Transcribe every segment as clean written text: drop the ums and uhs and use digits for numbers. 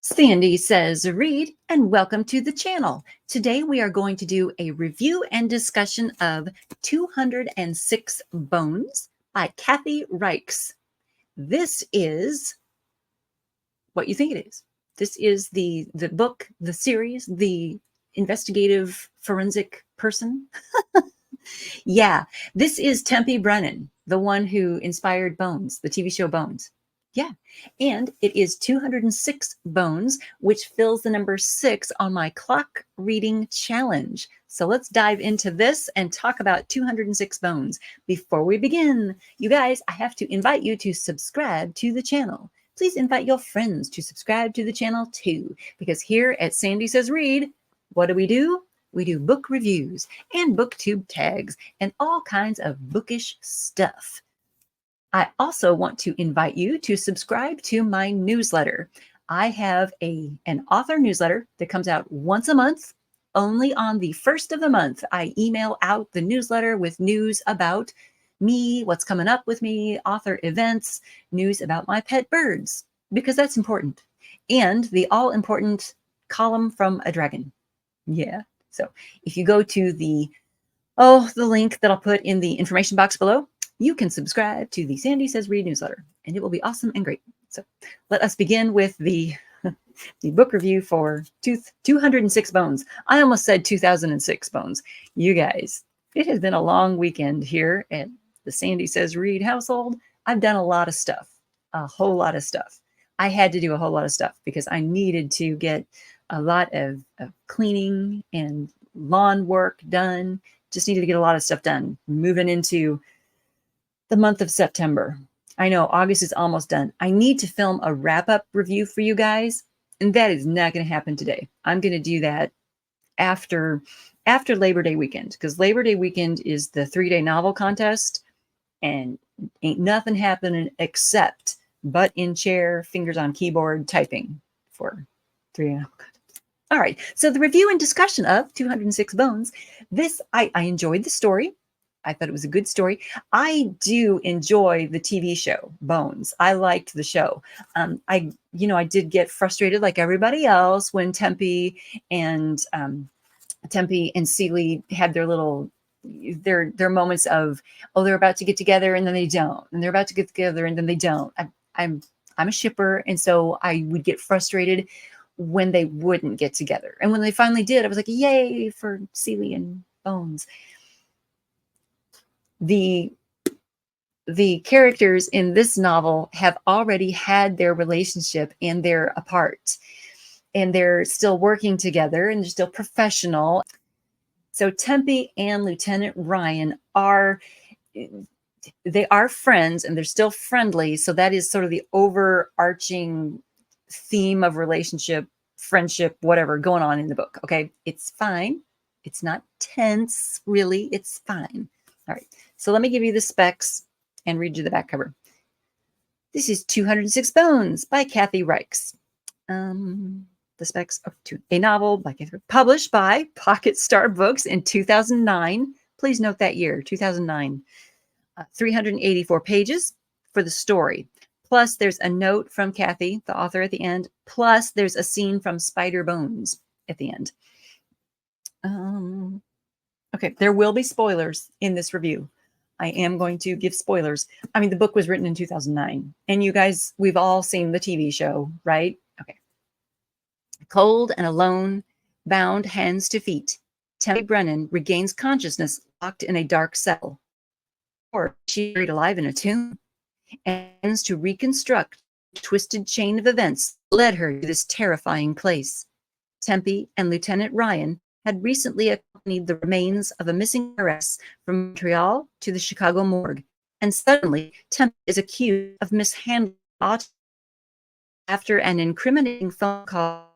Sandy says read, and welcome to the channel. Today we are going to do a review and discussion of 206 Bones by Kathy Reichs. This is what you think it is. This is the book, the series, the investigative forensic person. Yeah, this is Temperance Brennan, the one who inspired Bones, the TV show Bones. Yeah, and it is 206 bones, which fills the number 6 on my clock reading challenge. So let's dive into this and talk about 206 bones. Before we begin, you guys, I have to invite you to subscribe to the channel. Please invite your friends to subscribe to the channel too, because here at Sandy Says Read, what do? We do book reviews and booktube tags and all kinds of bookish stuff. I also want to invite you to subscribe to my newsletter. I have an author newsletter that comes out once a month. Only on the first of the month, I email out the newsletter with news about me, what's coming up with me, author events, news about my pet birds, because that's important. And the all-important column from a dragon. Yeah. So if you go to the link that I'll put in the information box below, you can subscribe to the Sandy Says Read newsletter, and it will be awesome and great. So let us begin with the book review for 206 Bones. I almost said 2006 Bones. You guys, it has been a long weekend here at the Sandy Says Read household. I've done a lot of stuff, a whole lot of stuff. I had to do a whole lot of stuff because I needed to get a lot of cleaning and lawn work done. Just needed to get a lot of stuff done. Moving into the month of September. I know August is almost done. I need to film a wrap-up review for you guys, and that is not going to happen today. I'm going to do that after Labor Day weekend, because Labor Day weekend is the 3-day novel contest, and ain't nothing happening except butt in chair, fingers on keyboard, typing for 3-day novel contest. All right, so the review and discussion of 206 Bones. I enjoyed the story. I thought it was a good story. I do enjoy the TV show Bones. I liked the show. I did get frustrated like everybody else when Tempe and Celie had their little their moments of, oh, they're about to get together and then they don't, and they're about to get together and then they don't. I'm a shipper, and so I would get frustrated when they wouldn't get together. And when they finally did, I was like, yay for Celie and Bones. The characters in this novel have already had their relationship, and they're apart, and they're still working together, and they're still professional. So Tempe and Lieutenant Ryan are friends, and they're still friendly. So that is sort of the overarching theme of relationship, friendship, whatever going on in the book. Okay, it's fine. It's not tense, really. It's fine. All right, so let me give you the specs and read you the back cover. This is 206 Bones by Kathy Reichs. The specs of a novel by Kathy, published by Pocket Star Books in 2009. Please note that year, 2009. 384 pages for the story. Plus, there's a note from Kathy, the author, at the end. Plus, there's a scene from Spider Bones at the end. Okay, there will be spoilers in this review. I am going to give spoilers. I mean, the book was written in 2009. And you guys, we've all seen the TV show, right? Okay. Cold and alone, bound hands to feet, Temperance Brennan regains consciousness locked in a dark cell. Or she's buried alive in a tomb, and ends to reconstruct the twisted chain of events that led her to this terrifying place. Tempe and Lieutenant Ryan had recently accompanied the remains of a missing heiress from Montreal to the Chicago morgue, and suddenly Tempe is accused of mishandling autopsy. After an incriminating phone call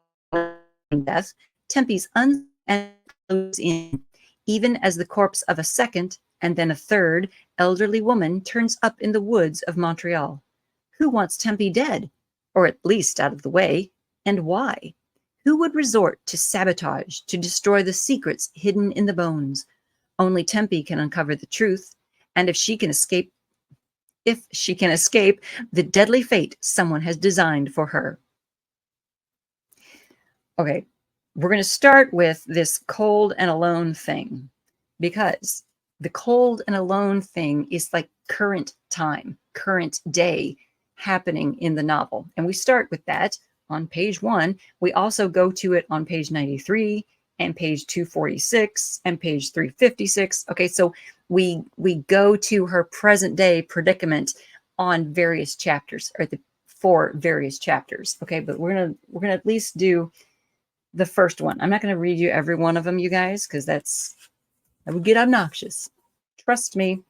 death, Tempe's closes in, even as the corpse of a second and then a third elderly woman turns up in the woods of Montreal. Who wants Tempe dead, or at least out of the way, and why? Who would resort to sabotage to destroy the secrets hidden in the bones? Only Tempe can uncover the truth, and if she can escape the deadly fate someone has designed for her. Okay, we're going to start with this cold and alone thing, because the cold and alone thing is like current time, current day happening in the novel. And we start with that on page 1. We also go to it on page 93 and page 246 and page 356. Okay, so we go to her present day predicament on various chapters, or the for various chapters. Okay, but we're gonna at least do the first one. I'm not going to read you every one of them, you guys, because that would get obnoxious. Trust me.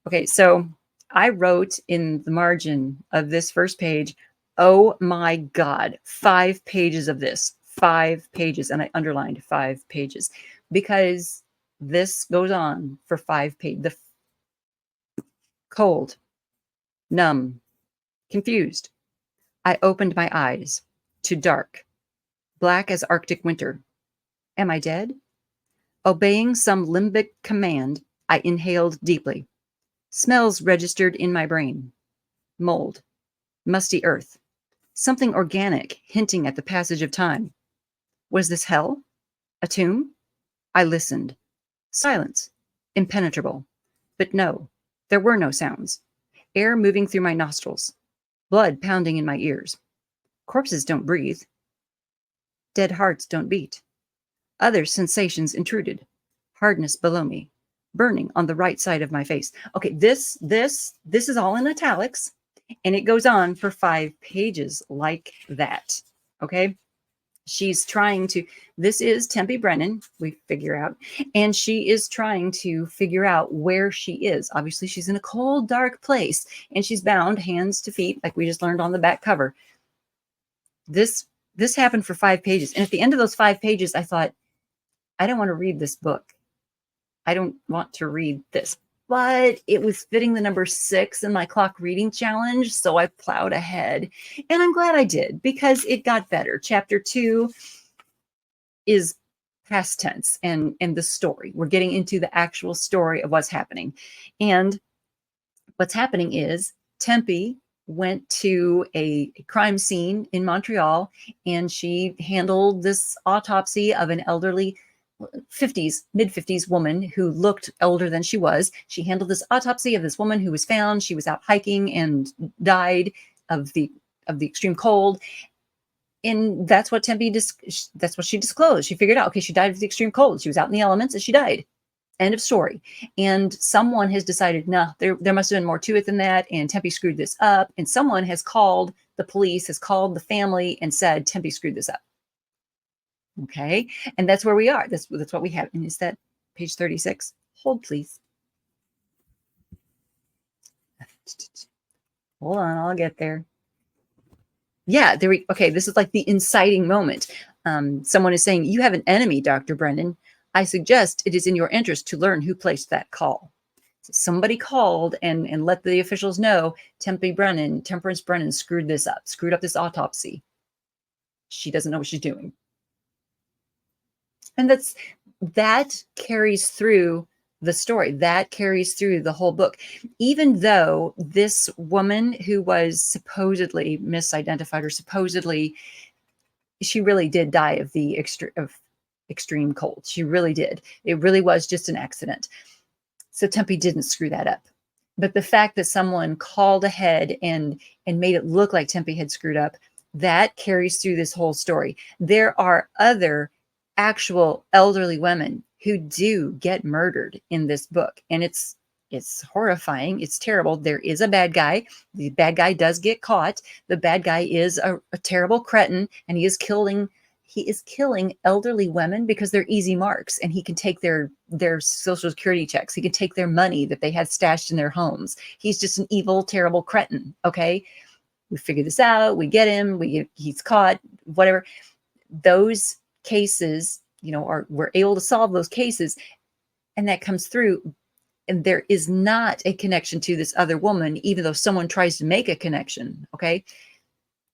Okay, so I wrote in the margin of this first page, oh my God, 5 pages of this, 5 pages. And I underlined 5 pages because this goes on for 5 pages. The cold, numb, confused. I opened my eyes to dark, black as Arctic winter. Am I dead? Obeying some limbic command, I inhaled deeply. Smells registered in my brain. Mold, musty earth, something organic hinting at the passage of time. Was this hell? A tomb? I listened. Silence, impenetrable. But no, there were no sounds. Air moving through my nostrils. Blood pounding in my ears. Corpses don't breathe. Dead hearts don't beat. Other sensations intruded. Hardness below me. Burning on the right side of my face. Okay, this is all in italics, and it goes on for 5 pages like that. Okay, she's trying to. This is Tempe Brennan, we figure out, and she is trying to figure out where she is. Obviously, she's in a cold, dark place, and she's bound hands to feet, like we just learned on the back cover. This happened for 5 pages, and at the end of those 5 pages, I thought, I don't want to read this book. I don't want to read this, but it was fitting the number 6 in my clock reading challenge. So I plowed ahead, and I'm glad I did, because it got better. Chapter 2 is past tense and the story. We're getting into the actual story of what's happening. And what's happening is Tempe went to a crime scene in Montreal, and she handled this autopsy of an elderly mid-50s woman who looked older than she was. She handled this autopsy of this woman who was found. She was out hiking and died of the extreme cold. And that's what that's what she disclosed. She figured out, okay, she died of the extreme cold. She was out in the elements and she died. End of story. And someone has decided, no, there must have been more to it than that. And Tempe screwed this up. And someone has called the police, has called the family and said, Tempe screwed this up. Okay, and that's where we are. That's what we have. And is that page 36? Hold, please. Hold on, I'll get there. Yeah, okay, this is like the inciting moment. Someone is saying, you have an enemy, Dr. Brennan. I suggest it is in your interest to learn who placed that call. So somebody called and let the officials know Temperance Brennan screwed up this autopsy. She doesn't know what she's doing. And that carries through the story. That carries through the whole book. Even though this woman who was supposedly misidentified, or supposedly, she really did die of the extreme cold. She really did. It really was just an accident. So Tempe didn't screw that up. But the fact that someone called ahead and made it look like Tempe had screwed up, that carries through this whole story. There are other actual elderly women who do get murdered in this book, and it's horrifying. It's terrible. There is a bad guy. The bad guy does get caught. The bad guy is a terrible cretin, and he is killing elderly women because they're easy marks, and he can take their social security checks. He can take their money that they had stashed in their homes. He's just an evil, terrible cretin. Okay, we figure this out. We get him. He's caught. Whatever. Those cases, we're able to solve those cases, and that comes through. And there is not a connection to this other woman, even though someone tries to make a connection. Okay,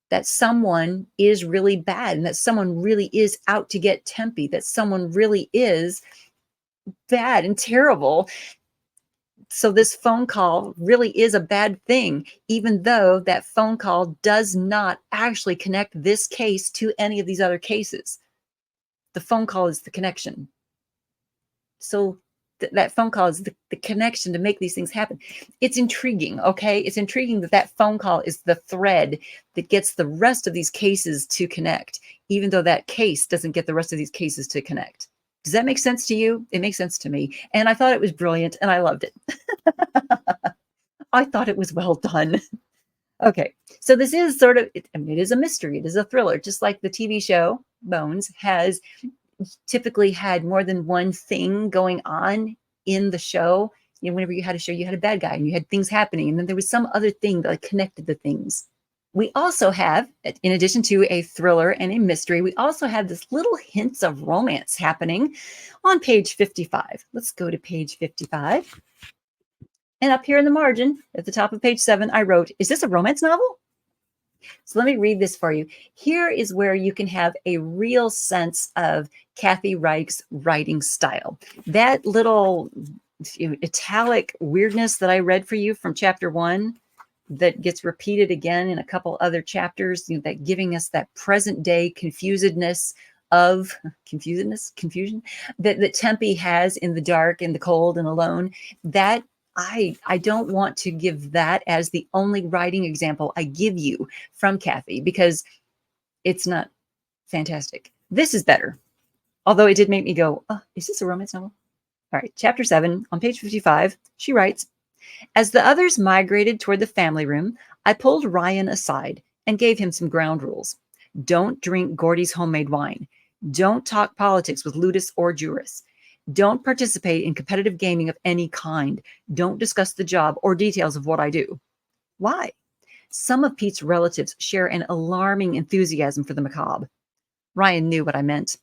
that someone is really bad, and that someone really is out to get Tempe, that someone really is bad and terrible. So this phone call really is a bad thing, even though that phone call does not actually connect this case to any of these other cases. The phone call is the connection. So that phone call is the connection to make these things happen. It's intriguing, okay? It's intriguing that phone call is the thread that gets the rest of these cases to connect, even though that case doesn't get the rest of these cases to connect. Does that make sense to you? It makes sense to me. And I thought it was brilliant and I loved it. I thought it was well done. Okay, so this is sort of, it is a mystery. It is a thriller, just like the TV show Bones has typically had more than one thing going on in the show. You know, whenever you had a show, you had a bad guy and you had things happening, and then there was some other thing that connected the things. We also have, in addition to a thriller and a mystery, we also have this little hints of romance happening on page 55. Let's go to page 55. And up here in the margin, at the top of page 7, I wrote, "Is this a romance novel?" So let me read this for you. Here is where you can have a real sense of Kathy Reichs' writing style. That little italic weirdness that I read for you from chapter 1 that gets repeated again in a couple other chapters, that giving us that present day confusion that Tempe has in the dark and the cold and alone, that I don't want to give that as the only writing example I give you from Kathy, because it's not fantastic. This is better. Although it did make me go, oh, is this a romance novel? All right, chapter 7 on page 55, she writes, "As the others migrated toward the family room, I pulled Ryan aside and gave him some ground rules. Don't drink Gordy's homemade wine. Don't talk politics with Ludus or Juris. Don't participate in competitive gaming of any kind. Don't discuss the job or details of what I do." Why? Some of Pete's relatives share an alarming enthusiasm for the macabre. Ryan knew what I meant.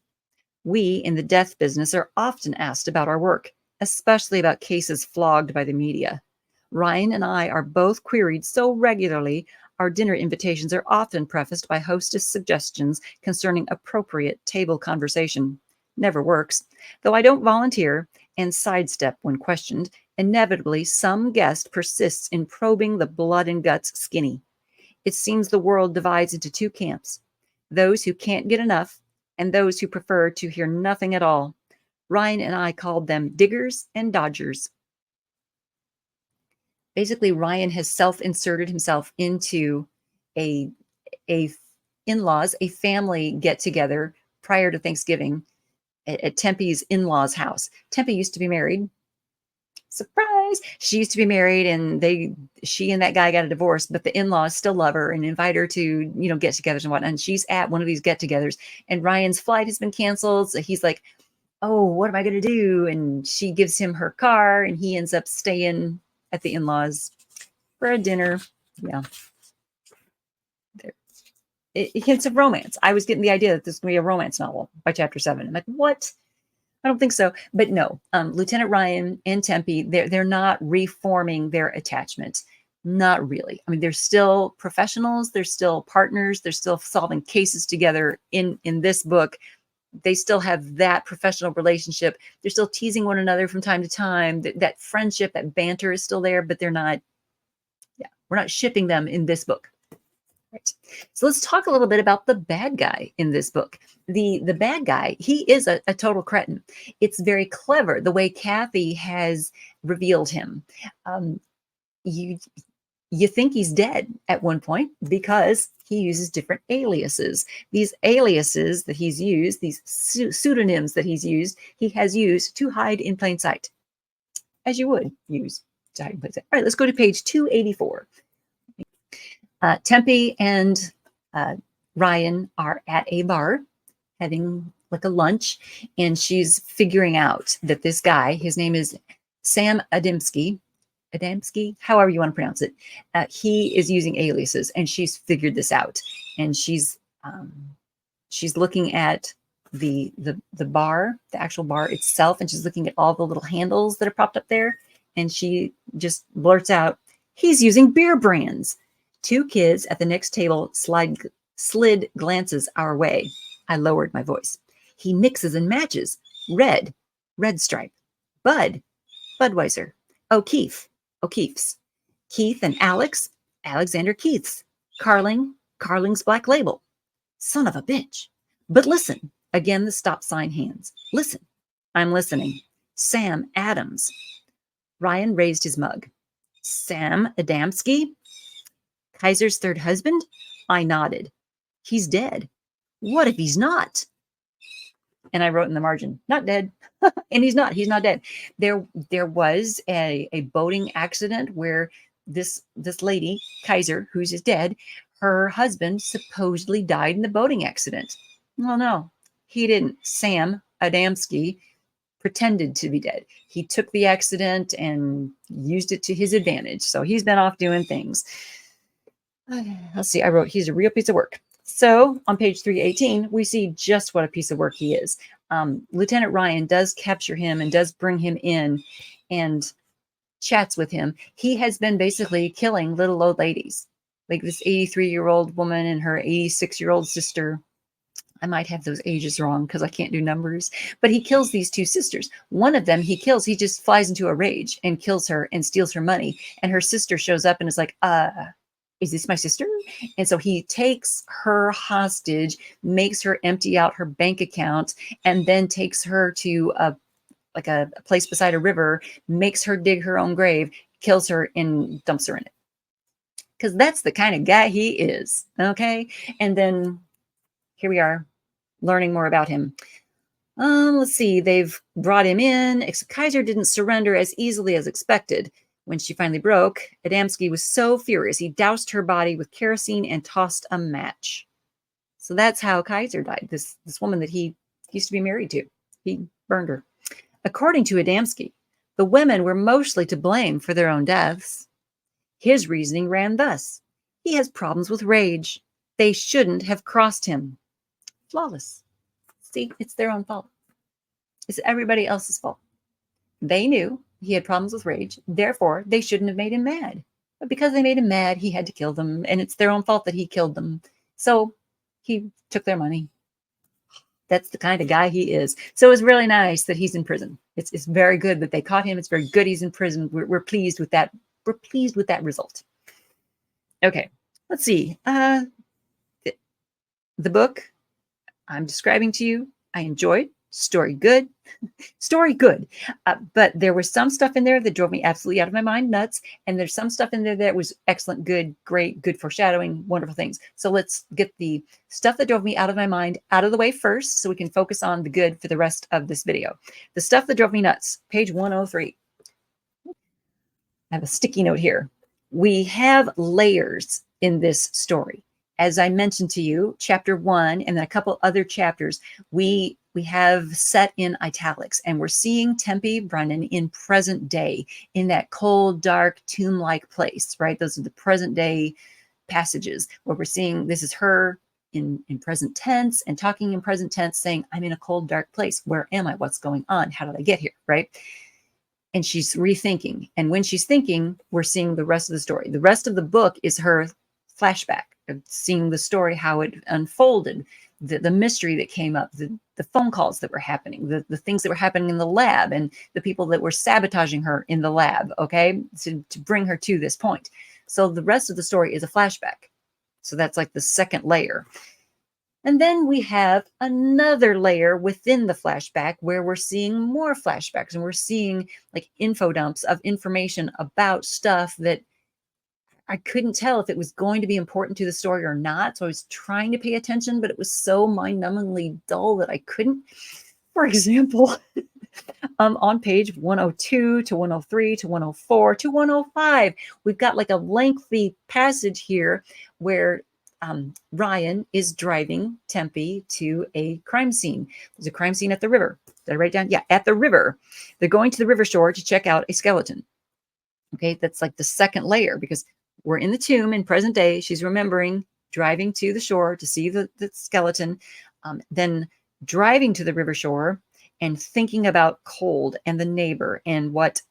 We in the death business are often asked about our work, especially about cases flogged by the media. Ryan and I are both queried so regularly, our dinner invitations are often prefaced by hostess suggestions concerning appropriate table conversation. Never works. Though I don't volunteer and sidestep when questioned, inevitably some guest persists in probing the blood and guts skinny. It seems the world divides into two camps: those who can't get enough and those who prefer to hear nothing at all. Ryan and I called them diggers and dodgers. Basically, Ryan has self-inserted himself into a in-laws, a family get-together prior to Thanksgiving at Tempe's in-laws' house. Tempe used to be married. Surprise! She used to be married, and she and that guy got a divorce, but the in-laws still love her and invite her to, get-togethers and whatnot. And she's at one of these get-togethers, and Ryan's flight has been canceled. So he's like, "Oh, what am I going to do?" And she gives him her car, and he ends up staying at the in-laws for a dinner. Yeah. There. It hints of romance. I was getting the idea that this is going to be a romance novel by chapter 7. I'm like, what? I don't think so. But no, Lieutenant Ryan and Tempe, they're not reforming their attachment. Not really. I mean, they're still professionals. They're still partners. They're still solving cases together in this book. They still have that professional relationship. They're still teasing one another from time to time. That friendship, that banter is still there, but they're not, we're not shipping them in this book. Right. So let's talk a little bit about the bad guy in this book. The bad guy, he is a total cretin. It's very clever the way Kathy has revealed him. You think he's dead at one point because he uses different aliases. These aliases that he's used, these pseudonyms that he has used to hide in plain sight, as you would use to hide in plain sight. All right, let's go to page 284. Tempe and Ryan are at a bar having like a lunch, and she's figuring out that this guy, his name is Sam Adamski, however you want to pronounce it, he is using aliases, and she's figured this out. And she's looking at the bar, the actual bar itself, and she's looking at all the little handles that are propped up there, and she just blurts out, "He's using beer brands." Two kids at the next table slid glances our way. I lowered my voice. "He mixes and matches. Red Stripe. Bud, Budweiser. O'Keefe's. Keith and Alex, Alexander Keith's. Carling's Black Label. Son of a bitch. But listen, Again, the stop sign hands. Listen. I'm listening. Sam Adams. Ryan raised his mug. Sam Adamski? Kaiser's third husband? I nodded. He's dead. What if he's not? And I wrote in the margin, not dead. And he's not dead. There was a boating accident where this lady, Kaiser, who's dead, her husband supposedly died in the boating accident. Well, no, he didn't. Sam Adamski pretended to be dead. He took the accident and used it to his advantage. So he's been off doing things. Let's see, I wrote, he's a real piece of work. So on page 318, we see just what a piece of work he is. Lieutenant Ryan does capture him and does bring him in and chats with him. He has been basically killing little old ladies, like this 83-year-old woman and her 86-year-old sister. I might have those ages wrong because I can't do numbers, but he kills these two sisters. One of them he kills, he just flies into a rage and kills her and steals her money. And her sister shows up and is like, is this my sister? And so he takes her hostage, makes her empty out her bank account, and then takes her to a place beside a river, makes her dig her own grave, kills her, and dumps her in it. Because that's the kind of guy he is. Okay. And then here we are learning more about him. Let's see. They've brought him in. Kaiser didn't surrender as easily as expected. When she finally broke, Adamski was so furious, he doused her body with kerosene and tossed a match. So that's how Kaiser died, this woman that he used to be married to. He burned her. According to Adamski, the women were mostly to blame for their own deaths. His reasoning ran thus. He has problems with rage. They shouldn't have crossed him. Flawless. See, it's their own fault. It's everybody else's fault. They knew he had problems with rage. Therefore, they shouldn't have made him mad. But because they made him mad, he had to kill them. And it's their own fault that he killed them. So he took their money. That's the kind of guy he is. So it's really nice that he's in prison. It's very good that they caught him. It's very good he's in prison. We're pleased with that. We're pleased with that result. Okay, let's see. The book I'm describing to you, I enjoyed. Story good. Story good. But there was some stuff in there that drove me absolutely out of my mind, nuts. And there's some stuff in there that was excellent, good, great, good foreshadowing, wonderful things. So let's get the stuff that drove me out of my mind out of the way first so we can focus on the good for the rest of this video. The stuff that drove me nuts, page 103. I have a sticky note here. We have layers in this story. As I mentioned to you, chapter 1 and then a couple other chapters, we have set in italics, and we're seeing Tempe Brennan in present day, in that cold, dark, tomb-like place, right? Those are the present day passages where we're seeing this is her in present tense and talking in present tense, saying, I'm in a cold, dark place. Where am I? What's going on? How did I get here, right? And she's rethinking. And when she's thinking, we're seeing the rest of the story. The rest of the book is her flashback of seeing the story, how it unfolded, the mystery that came up, the phone calls that were happening, the things that were happening in the lab, and the people that were sabotaging her in the lab, okay, to bring her to this point. So the rest of the story is a flashback. So that's like the second layer. And then we have another layer within the flashback where we're seeing more flashbacks, and we're seeing like info dumps of information about stuff that I couldn't tell if it was going to be important to the story or not. So I was trying to pay attention, but it was so mind-numbingly dull that I couldn't. For example, on page 102 to 103 to 104 to 105, we've got like a lengthy passage here where Ryan is driving Tempe to a crime scene. There's a crime scene at the river. Did I write down? Yeah, at the river. They're going to the river shore to check out a skeleton. Okay, that's like the second layer because we're in the tomb in present day. She's remembering driving to the shore to see the skeleton, then driving to the river shore and thinking about cold and the neighbor and what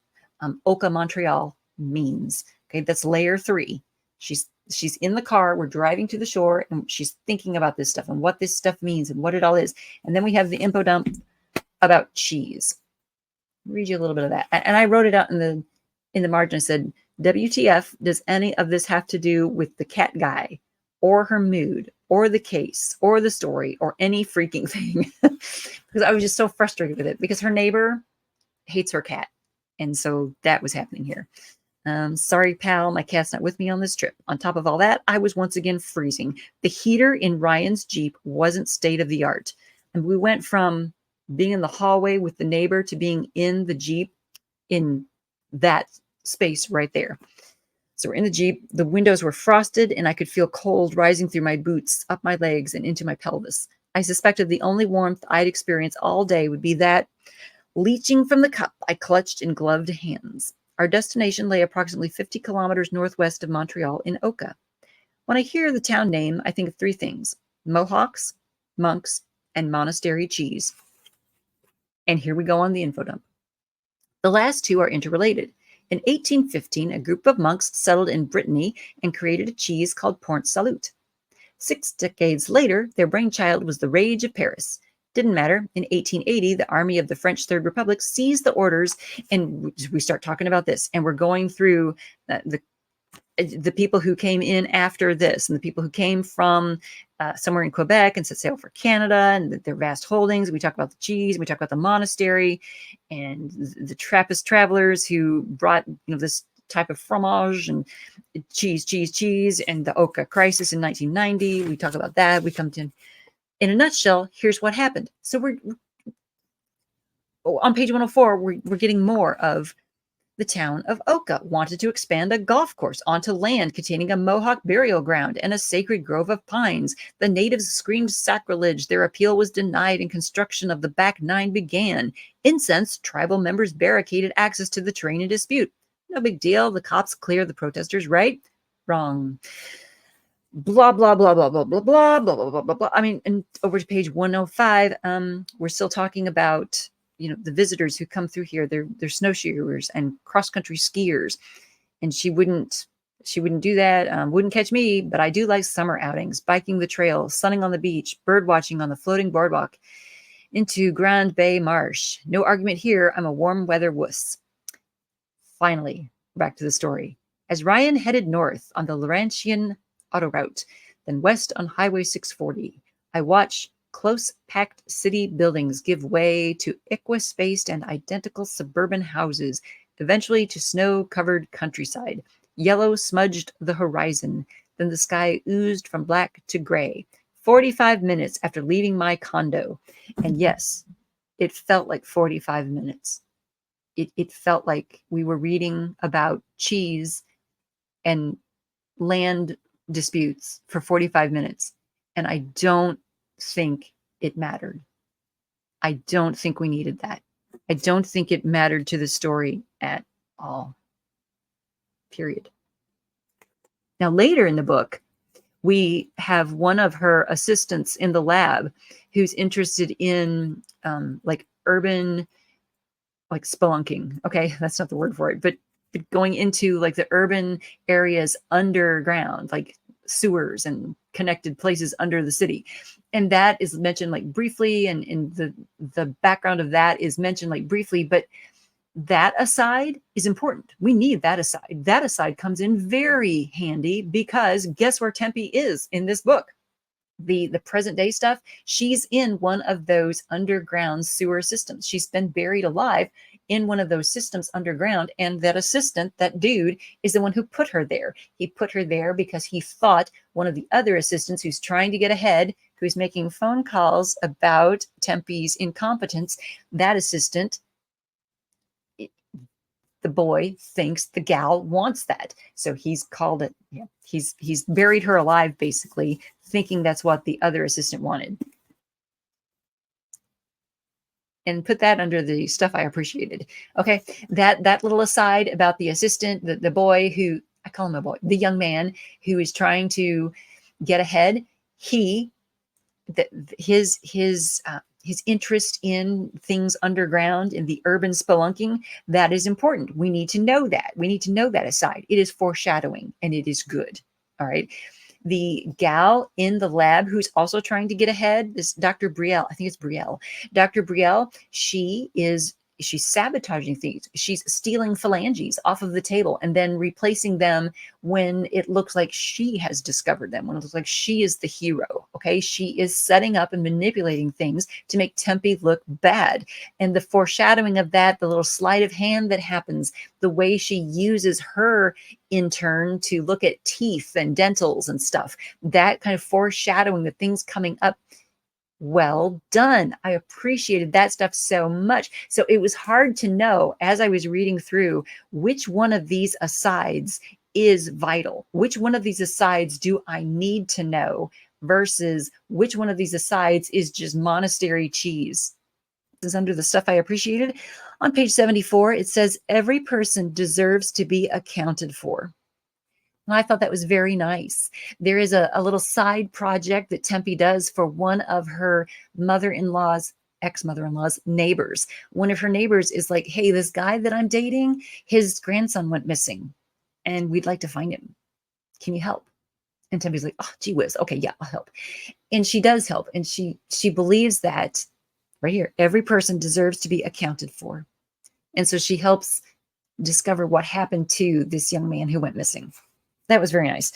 Oka Montreal means. Okay, that's layer 3. She's in the car. We're driving to the shore and she's thinking about this stuff and what this stuff means and what it all is. And then we have the info dump about cheese. I'll read you a little bit of that. And I wrote it out in the margin. I said, WTF, does any of this have to do with the cat guy or her mood or the case or the story or any freaking thing because I was just so frustrated with it because her neighbor hates her cat. And so that was happening here. Sorry, pal, my cat's not with me on this trip. On top of all that, I was once again freezing. The heater in Ryan's Jeep wasn't state of the art. And we went from being in the hallway with the neighbor to being in the Jeep in that space right there. So we're in the Jeep. The windows were frosted and I could feel cold rising through my boots, up my legs, and into my pelvis. I suspected the only warmth I'd experience all day would be that leaching from the cup I clutched in gloved hands. Our destination lay approximately 50 kilometers northwest of Montreal in Oka. When I hear the town name, I think of three things: Mohawks, monks, and monastery cheese. And here we go on the info dump. The last two are interrelated. In 1815, a group of monks settled in Brittany and created a cheese called Port Salut. 6 decades later, their brainchild was the rage of Paris. Didn't matter. In 1880, the army of the French Third Republic seized the orders, and we start talking about this, and we're going through the people who came in after this, and the people who came from somewhere in Quebec and set sail for Canada, and their vast holdings. We talk about the cheese, we talk about the monastery, and the Trappist travelers who brought this type of fromage and cheese, and the Oka crisis in 1990. We talk about that. We come to, in a nutshell, here's what happened. So we're on page 104. We're getting more of the town of Oka wanted to expand a golf course onto land containing a Mohawk burial ground and a sacred grove of pines. The natives screamed sacrilege. Their appeal was denied and construction of the back nine began. Incensed, tribal members barricaded access to the terrain in dispute. No big deal. The cops cleared the protesters, right? Wrong. Blah, blah, blah, blah, blah, blah, blah, blah, blah, blah, blah, blah. I mean, and over to page 105, we're still talking about the visitors who come through here. They're snowshoers and cross-country skiers, and she wouldn't do that. Wouldn't catch me, but I do like summer outings, biking the trail, sunning on the beach, bird watching on the floating boardwalk into Grand Bay Marsh. No argument here. I'm a warm weather wuss. Finally, back to the story. As Ryan headed north on the Laurentian autoroute, then west on Highway 640, I watched close-packed city buildings give way to equi-spaced and identical suburban houses, eventually to snow-covered countryside. Yellow smudged the horizon, then the sky oozed from black to gray. 45 minutes after leaving my condo. And yes, it felt like 45 minutes. It felt like we were reading about cheese and land disputes for 45 minutes. And I don't think it mattered. I don't think we needed that. I don't think it mattered to the story at all. Period. Now, later in the book, we have one of her assistants in the lab who's interested in urban, spelunking. Okay, that's not the word for it, but going into the urban areas underground, like sewers and connected places under the city. And that is mentioned briefly, and in the background of that is mentioned briefly, but that aside is important. We need that aside. That aside comes in very handy because guess where Tempe is in this book? The present day stuff. She's in one of those underground sewer systems. She's been buried alive in one of those systems underground. And that assistant, that dude, is the one who put her there. He put her there because he thought one of the other assistants who's trying to get ahead, who's making phone calls about Tempe's incompetence, that assistant, the boy thinks the gal wants that. So he's called it, he's buried her alive, basically, thinking that's what the other assistant wanted. And put that under the stuff I appreciated. Okay, that little aside about the assistant, the boy who, I call him a boy, the young man who is trying to get ahead, his interest in things underground, in the urban spelunking, that is important. We need to know that. We need to know that aside. It is foreshadowing and it is good. All right. The gal in the lab who's also trying to get ahead, this Dr. Brielle, I think it's Brielle. Dr. Brielle, she is she's sabotaging things. She's stealing phalanges off of the table and then replacing them when it looks like she has discovered them, when it looks like she is the hero. Okay, she is setting up and manipulating things to make Tempe look bad. And the foreshadowing of that, the little sleight of hand that happens, the way she uses her intern to look at teeth and dentals and stuff, that kind of foreshadowing the things coming up. Well done. I appreciated that stuff so much. So it was hard to know as I was reading through which one of these asides is vital. Which one of these asides do I need to know versus which one of these asides is just monastery cheese. This is under the stuff I appreciated. On page 74, it says, every person deserves to be accounted for. And I thought that was very nice. There is a little side project that Tempe does for one of her mother-in-law's, ex-mother-in-law's neighbors. One of her neighbors is like, hey, this guy that I'm dating, his grandson went missing and we'd like to find him. Can you help? And Tempe's like, oh, gee whiz. Okay, yeah, I'll help. And she does help. And she believes that right here, every person deserves to be accounted for. And so she helps discover what happened to this young man who went missing. That was very nice.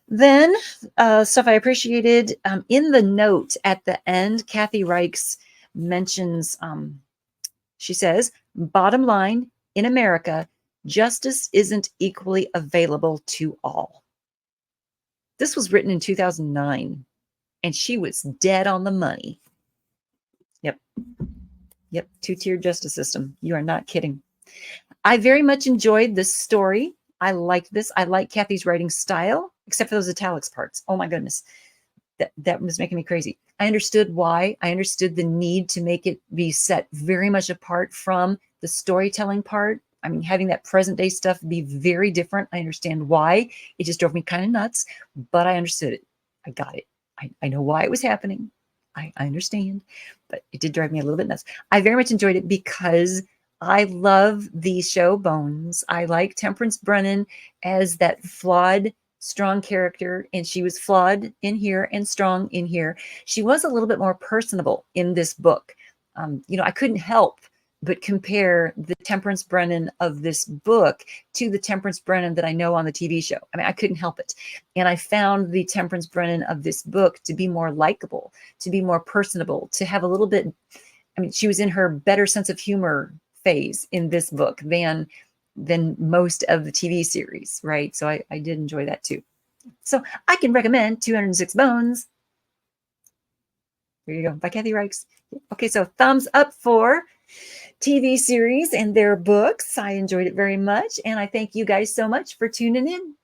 Then stuff I appreciated in the note at the end, Kathy Reichs mentions, she says, bottom line, in America, justice isn't equally available to all. This was written in 2009, and she was dead on the money. Yep, two-tiered justice system. You are not kidding. I very much enjoyed this story. I liked this. I like Kathy's writing style, except for those italics parts. Oh my goodness. That was making me crazy. I understood why. I understood the need to make it be set very much apart from the storytelling part. I mean, having that present day stuff be very different. I understand why. It just drove me kind of nuts, but I understood it. I got it. I know why it was happening. I understand, but it did drive me a little bit nuts. I very much enjoyed it because I love the show Bones. I like Temperance Brennan as that flawed, strong character, and she was flawed in here and strong in here. She was a little bit more personable in this book. I couldn't help but compare the Temperance Brennan of this book to the Temperance Brennan that I know on the TV show. I mean, I couldn't help it. And I found the Temperance Brennan of this book to be more likable, to be more personable, to have a little bit, I mean, she was in her better sense of humor phase in this book than most of the TV series, right? So I did enjoy that too. So I can recommend 206 Bones. There you go, by Kathy Reichs. Okay, so thumbs up for TV series and their books. I enjoyed it very much, and I thank you guys so much for tuning in.